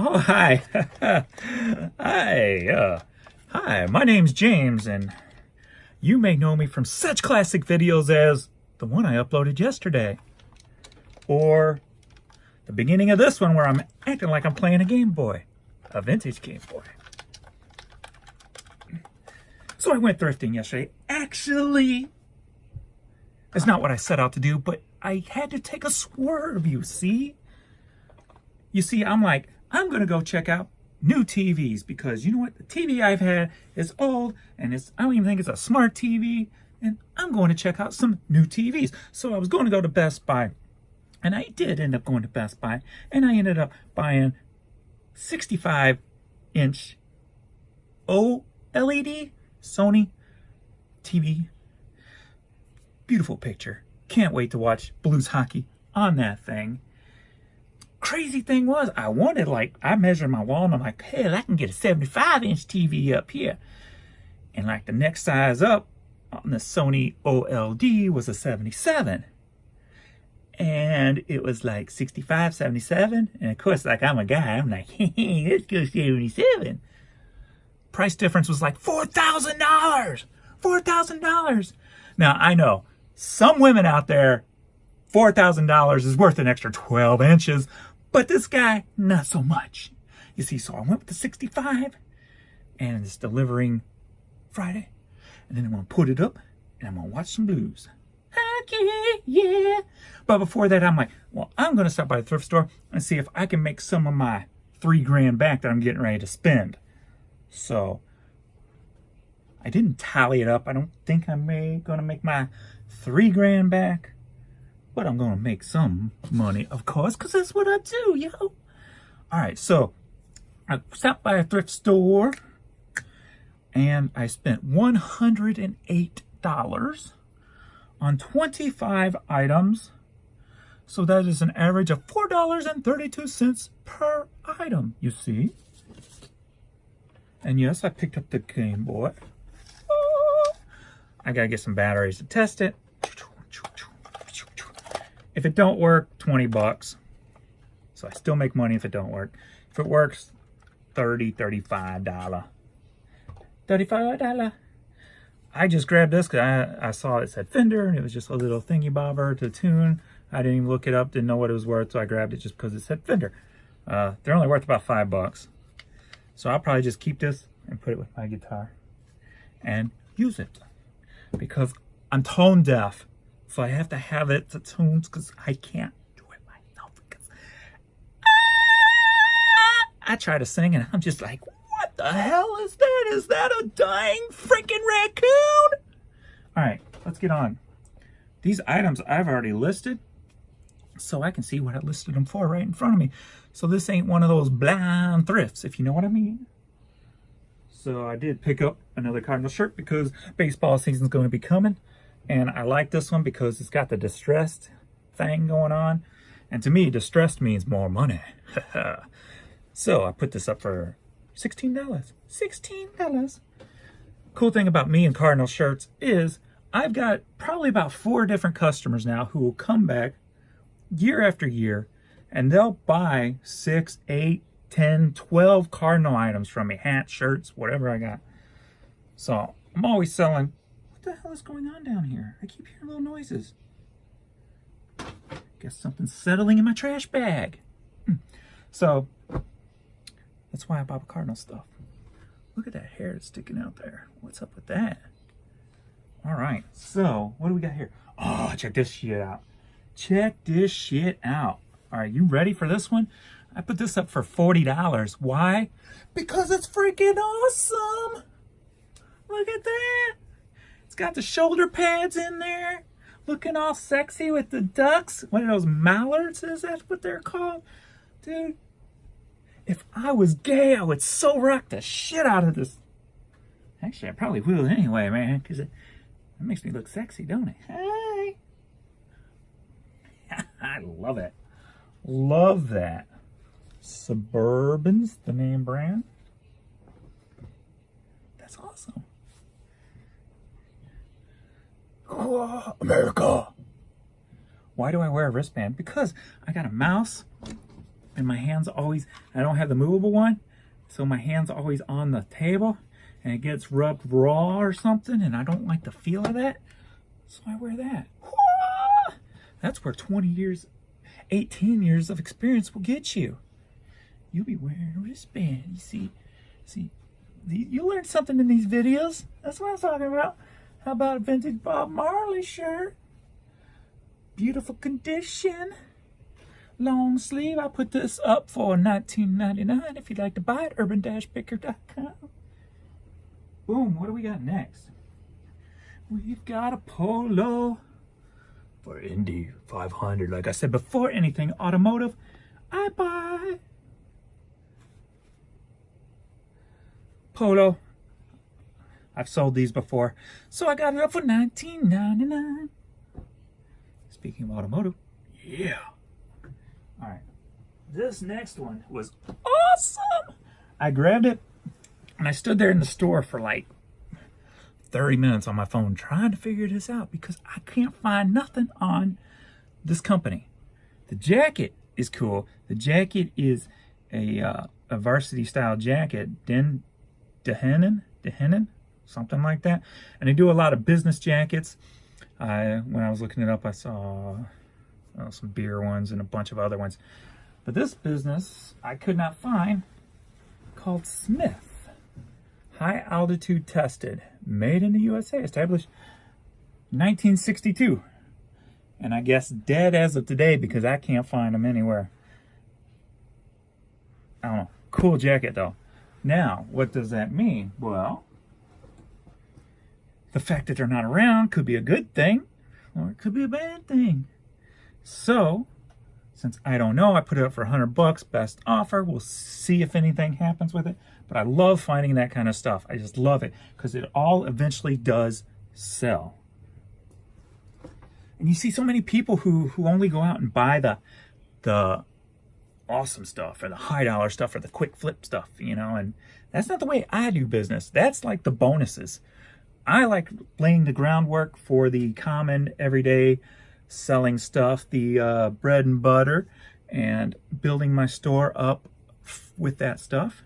Oh, hi. Hi. Hi, my name's James, and you may know me from such classic videos as the one I uploaded yesterday, or the beginning of this one where I'm acting like I'm playing a Game Boy, a vintage Game Boy. So I went thrifting yesterday. Actually, it's not what I set out to do, but I had to take a swerve, you see? You see, I'm like, I'm going to go check out new TVs because you know what? The TV I've had is old and I don't even think it's a smart TV, and I'm going to check out some new TVs. So I was going to go to Best Buy, and I did end up going to Best Buy, and I ended up buying 65-inch OLED Sony TV. Beautiful picture. Can't wait to watch Blues hockey on that thing. Crazy thing was, I measured my wall and I'm like, hey, I can get a 75-inch TV up here. And like the next size up on the Sony OLED was a 77. And it was like 65, 77. And of course, like I'm a guy, I'm like, hey, let's go 77. Price difference was like $4,000. $4,000. Now, I know some women out there, $4,000 is worth an extra 12 inches. But this guy, not so much. You see, so I went with the 65, and it's delivering Friday. And then I'm going to put it up, and I'm going to watch some Blues. Okay, yeah. But before that, I'm like, well, I'm going to stop by the thrift store and see if I can make some of my $3,000 back that I'm getting ready to spend. So I didn't tally it up. I don't think I'm going to make my $3,000 back. But I'm going to make some money, of course, because that's what I do, yo. All right, so I stopped by a thrift store, and I spent $108 on 25 items. So that is an average of $4.32 per item, you see. And yes, I picked up the Game Boy. I got to get some batteries to test it. If it don't work, 20 bucks. So I still make money if it don't work. If it works, $35. $35. I just grabbed this because I saw it said Fender, and it was just a little thingy bobber to tune. I didn't even look it up, didn't know what it was worth, so I grabbed it just because it said Fender. They're only worth about $5. So I'll probably just keep this and put it with my guitar and use it because I'm tone deaf. So I have to have it to tunes because I can't do it myself. Because I try to sing and I'm just like, what the hell is that? Is that a dying freaking raccoon? All right, let's get on. These items I've already listed, so I can see what I listed them for right in front of me. So this ain't one of those blind thrifts, if you know what I mean. So I did pick up another Cardinal shirt because baseball season's going to be coming. And I like this one because it's got the distressed thing going on. And to me, distressed means more money. So I put this up for $16. $16. Cool thing about me and Cardinal shirts is I've got probably about 4 different customers now who will come back year after year and they'll buy 6, 8, 10, 12 Cardinal items from me. Hats, shirts, whatever I got. So I'm always selling. What the hell is going on down here? I keep hearing little noises. Guess something's settling in my trash bag. So that's why I bought Cardinal stuff. Look at that hair that's sticking out there. What's up with that? All right, so what do we got here? Oh, check this shit out. Check this shit out. All right, you ready for this one? I put this up for $40. Why? Because it's freaking awesome. Look at that. It's got the shoulder pads in there. Looking all sexy with the ducks. What are those, mallards? Is that what they're called? Dude, if I was gay, I would so rock the shit out of this. Actually, I probably will anyway, man, because it makes me look sexy, don't it? Hey. I love it. Love that. Suburban's the name brand. That's awesome. Oh, America. Why do I wear a wristband? Because I got a mouse and my hand's always, I don't have the movable one, so my hand's always on the table and it gets rubbed raw or something, and I don't like the feel of that, so I wear that. That's where 20 years, 18 years of experience will get you. You'll be wearing a wristband. You see, you learn something in these videos. That's what I'm talking about. How about a vintage Bob Marley shirt? Beautiful condition. Long sleeve. I put this up for $19.99 if you'd like to buy it. urban-picker.com. Boom, what do we got next? We've got a polo for Indy 500. Like I said before, anything automotive, I buy. Polo. I've sold these before, so I got it up for $19.99. Speaking of automotive, yeah. All right, this next one was awesome. I grabbed it, and I stood there in the store for like 30 minutes on my phone trying to figure this out because I can't find nothing on this company. The jacket is cool. The jacket is a varsity style jacket, Dehennen, something like that. And they do a lot of business jackets. When I was looking it up, I saw some beer ones and a bunch of other ones. But this business I could not find, called Smith. High altitude tested, made in the USA, established 1962. And I guess dead as of today because I can't find them anywhere. I don't know. Cool jacket though. Now, what does that mean? Well, the fact that they're not around could be a good thing, or it could be a bad thing. So, since I don't know, I put it up for $100, best offer. We'll see if anything happens with it. But I love finding that kind of stuff. I just love it because it all eventually does sell. And you see so many people who only go out and buy the awesome stuff or the high dollar stuff or the quick flip stuff, you know, and that's not the way I do business. That's like the bonuses. I like laying the groundwork for the common everyday selling stuff, the bread and butter, and building my store up with that stuff.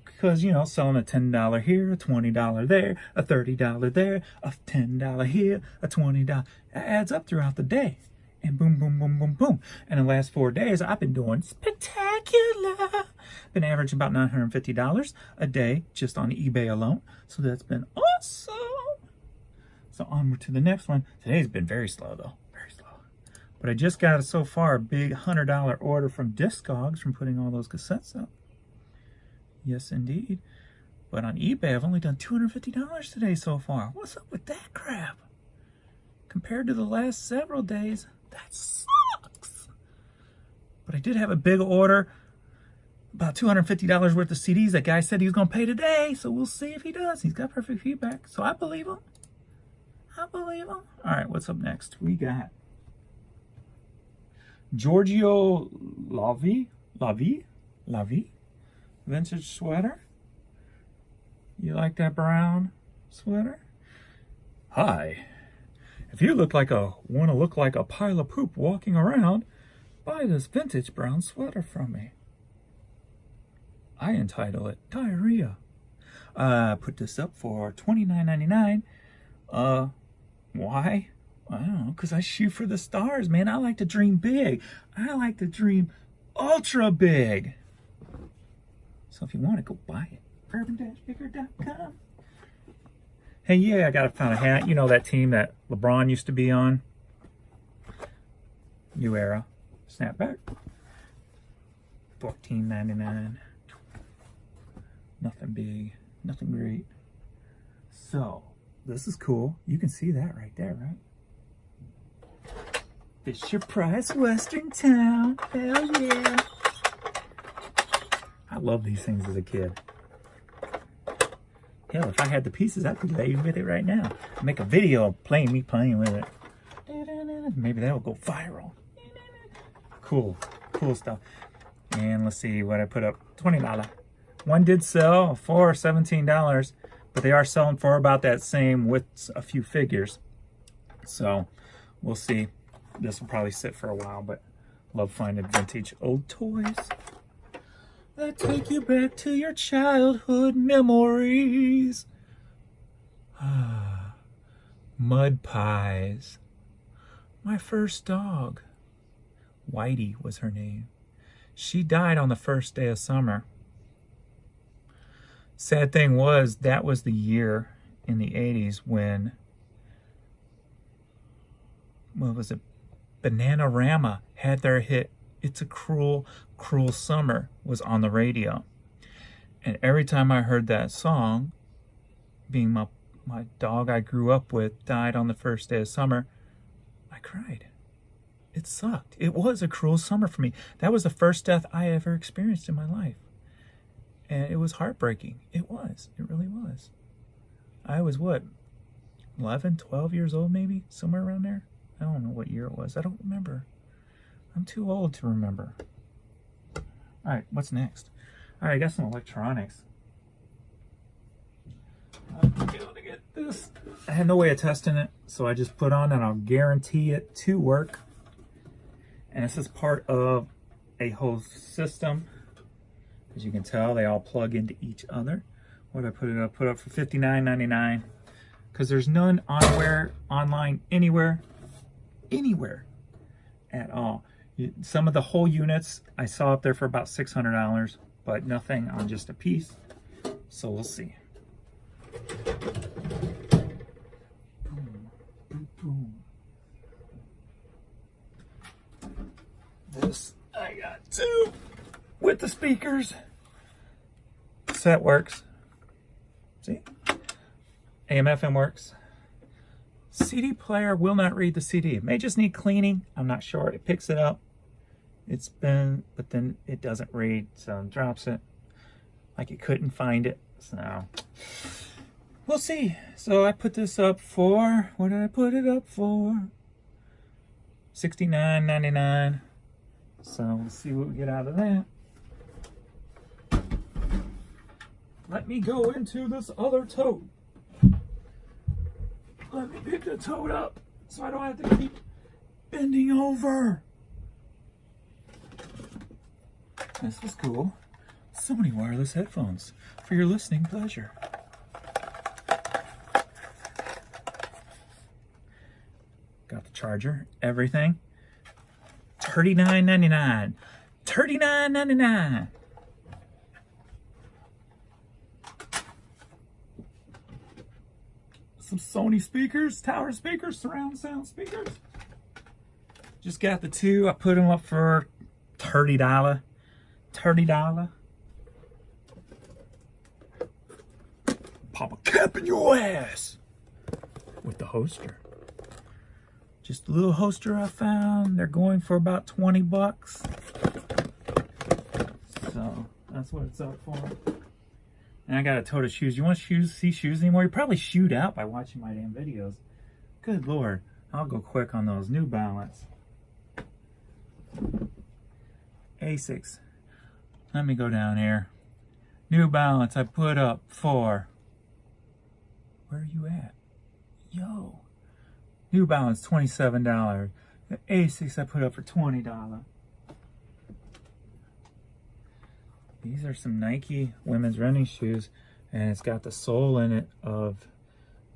Because, you know, selling a $10 here, a $20 there, a $30 there, a $10 here, a $20, it adds up throughout the day. And boom, boom, boom, boom, boom. And the last 4 days, I've been doing spectacular. Been averaging about $950 a day just on eBay alone. So that's been awesome. So onward to the next one. Today's been very slow, though. Very slow. But I just got so far a big $100 order from Discogs from putting all those cassettes up. Yes, indeed. But on eBay, I've only done $250 today so far. What's up with that crap? Compared to the last several days, that sucks. But I did have a big order, about $250 worth of CDs. That guy said he was going to pay today, so we'll see if he does. He's got perfect feedback, so I believe him. I believe him. All right, what's up next? We got Giorgio Lavi, vintage sweater. You like that brown sweater? Hi. If you want to look like a pile of poop walking around, buy this vintage brown sweater from me. I entitle it Diarrhea. I put this up for $29.99. Why? I don't know, because I shoot for the stars, man. I like to dream big. I like to dream ultra big. So if you want to, go buy it. urban-picker.com. Hey, yeah, I got to find a hat. You know that team that LeBron used to be on? New Era. Snapback. $14.99. Nothing big. Nothing great. So, this is cool. You can see that right there, right? Fisher Price Western Town. Hell yeah. I love these things as a kid. Hell, if I had the pieces, I could play with it right now. Make a video of me playing with it. Maybe that will go viral. Cool. Cool stuff. And let's see what I put up. $20. One did sell for $17, but they are selling for about that same with a few figures. So we'll see. This will probably sit for a while, but Love finding vintage old toys that take you back to your childhood memories. Mud pies. My first dog. Whitey was her name. She died on the first day of summer. Sad thing was, that was the year in the 80s when, what was it? Bananarama had their hit, It's a Cruel, Cruel Summer, was on the radio. And every time I heard that song, being my dog I grew up with died on the first day of summer, I cried. It sucked. It was a cruel summer for me. That was the first death I ever experienced in my life. And it was heartbreaking. It was. It really was. I was, what, 11, 12 years old maybe? Somewhere around there? I don't know what year it was. I don't remember. I'm too old to remember. All right, what's next? All right, I got some electronics. I'll be able to get this. I had no way of testing it, so I just put on and I'll guarantee it to work. And this is part of a whole system. As you can tell, they all plug into each other. What did I put it up? Put it up for $59.99. Because there's none online anywhere at all. Some of the whole units I saw up there for about $600, but nothing on just a piece. So we'll see. Boom, boom, boom. This I got two with the speakers. Set works. See? AM/FM works. CD player will not read the CD. It may just need cleaning. I'm not sure. It picks it up. But then it doesn't read, so it drops it. Like it couldn't find it. So we'll see. So I put this up for, what did I put it up for? $69.99. So we'll see what we get out of that. Let me go into this other tote. Let me pick the tote up so I don't have to keep bending over. This was cool. So many wireless headphones for your listening pleasure. Got the charger, everything. $39.99. $39.99. Some Sony speakers, tower speakers, surround sound speakers. Just got the two. I put them up for $30. $30. Pop a cap in your ass with the holster. Just a little holster I found. They're going for about 20 bucks. So that's what it's up for. And I got a tote of shoes. You want shoes? See shoes anymore? You're probably shoed out by watching my damn videos. Good Lord. I'll go quick on those. New Balance. Asics. Let me go down here. New Balance I put up for... Where are you at? Yo. New Balance, $27. The Asics I put up for $20. These are some Nike women's running shoes, and it's got the sole in it of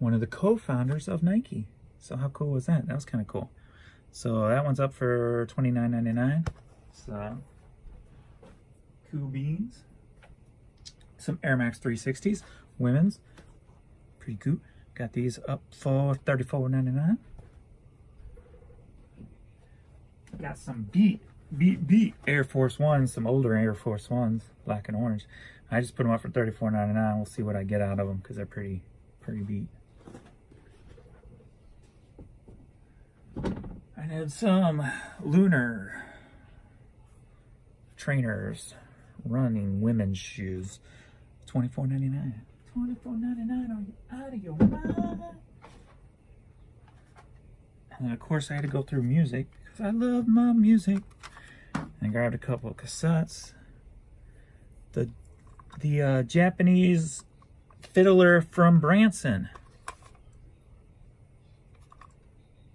one of the co-founders of Nike. So how cool was that? That was kind of cool. So that one's up for $29.99. So cool beans. Some Air Max 360s, women's. Pretty cool. Got these up for $34.99. Got some Beat Air Force Ones, some older Air Force Ones, black and orange. I just put them up for $34.99. We'll see what I get out of them because they're pretty beat. I had some Lunar trainers, running women's shoes, $24.99. $24.99. Are you out of your mind? And of course, I had to go through music because I love my music. And I grabbed a couple of cassettes. The Japanese fiddler from Branson.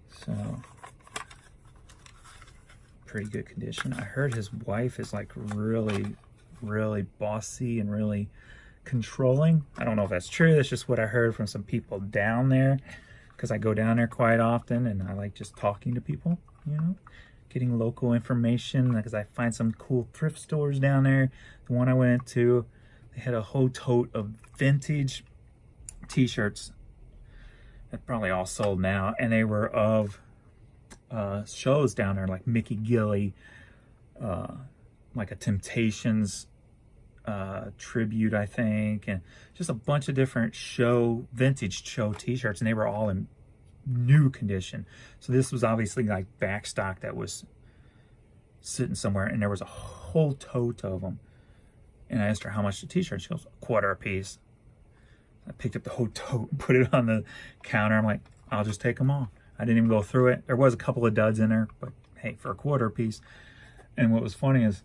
So pretty good condition. I heard his wife is like really, really bossy and really controlling. I don't know if that's true. That's just what I heard from some people down there, because I go down there quite often and I like just talking to people, you know, getting local information, because I find some cool thrift stores down there. The one I went to, they had a whole tote of vintage t-shirts that probably all sold now, and they were of shows down there like Mickey Gilley, like a Temptations tribute, I think, and just a bunch of different vintage show t-shirts, and they were all in new condition. So this was obviously like back stock that was sitting somewhere, and there was a whole tote of them. And I asked her how much the t-shirt. She goes, $1 a piece. I picked up the whole tote and put it on the counter. I'm like, I'll just take them all. I didn't even go through it. There was a couple of duds in there, but hey, for $1 a piece. And what was funny is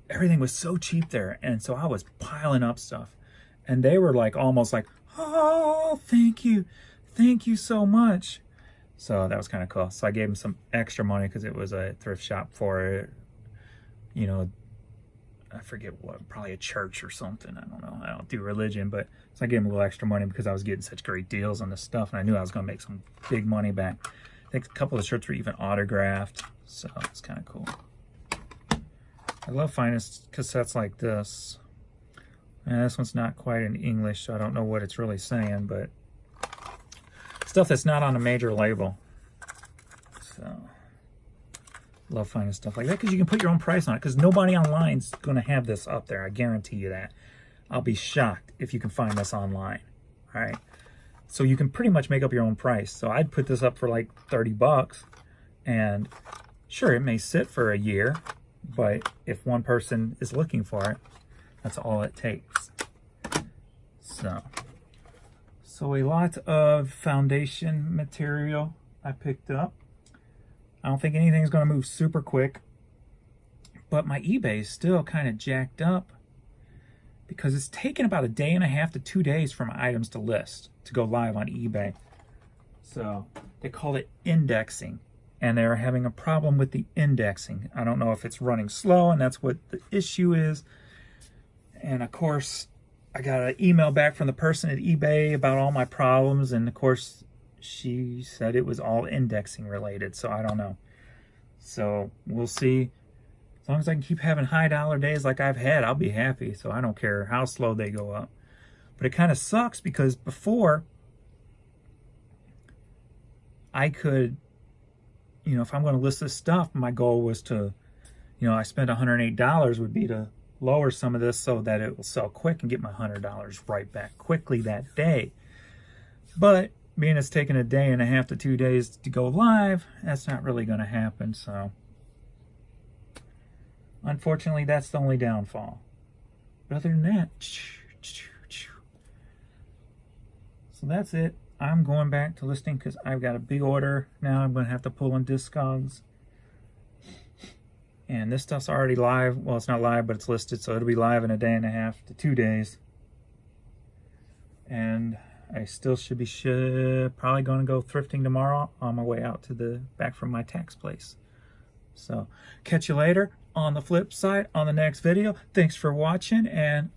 everything was so cheap there, and so I was piling up stuff, and they were like almost like, oh, thank you so much. So that was kind of cool. So I gave them some extra money because it was a thrift shop for, you know, I forget what, probably a church or something. I don't know. I don't do religion, but so I gave them a little extra money because I was getting such great deals on this stuff, and I knew I was going to make some big money back. I think a couple of the shirts were even autographed, so it's kind of cool. I love finding cassettes like this. And this one's not quite in English, so I don't know what it's really saying, but stuff that's not on a major label. So, love finding stuff like that because you can put your own price on it, because nobody online's going to have this up there. I guarantee you that. I'll be shocked if you can find this online. All right. So you can pretty much make up your own price. So I'd put this up for like 30 bucks, and sure, it may sit for a year, but if one person is looking for it, that's all it takes. So a lot of foundation material I picked up. I don't think anything's going to move super quick, but my eBay is still kind of jacked up because it's taken about 1.5 to 2 days for my items to list, to go live on eBay. So they call it indexing, and they're having a problem with the indexing. I don't know if it's running slow, and that's what the issue is. And of course, I got an email back from the person at eBay about all my problems, and of course, she said it was all indexing related, so I don't know. So we'll see. As long as I can keep having high dollar days like I've had, I'll be happy. So I don't care how slow they go up. But it kind of sucks because before, I could, you know, if I'm going to list this stuff, my goal was to, you know, I spent $108 would be to lower some of this so that it will sell quick and get my $100 right back quickly that day. But being it's taken 1.5 to 2 days to go live, that's not really going to happen. So unfortunately, that's the only downfall. But other than that, so that's it. I'm going back to listing because I've got a big order now. I'm going to have to pull in Discogs. And this stuff's already live. Well, it's not live, but it's listed, so it'll be live in 1.5 to 2 days. And I still should be probably going to go thrifting tomorrow on my way out to back from my tax place. So catch you later on the flip side on the next video. Thanks for watching, and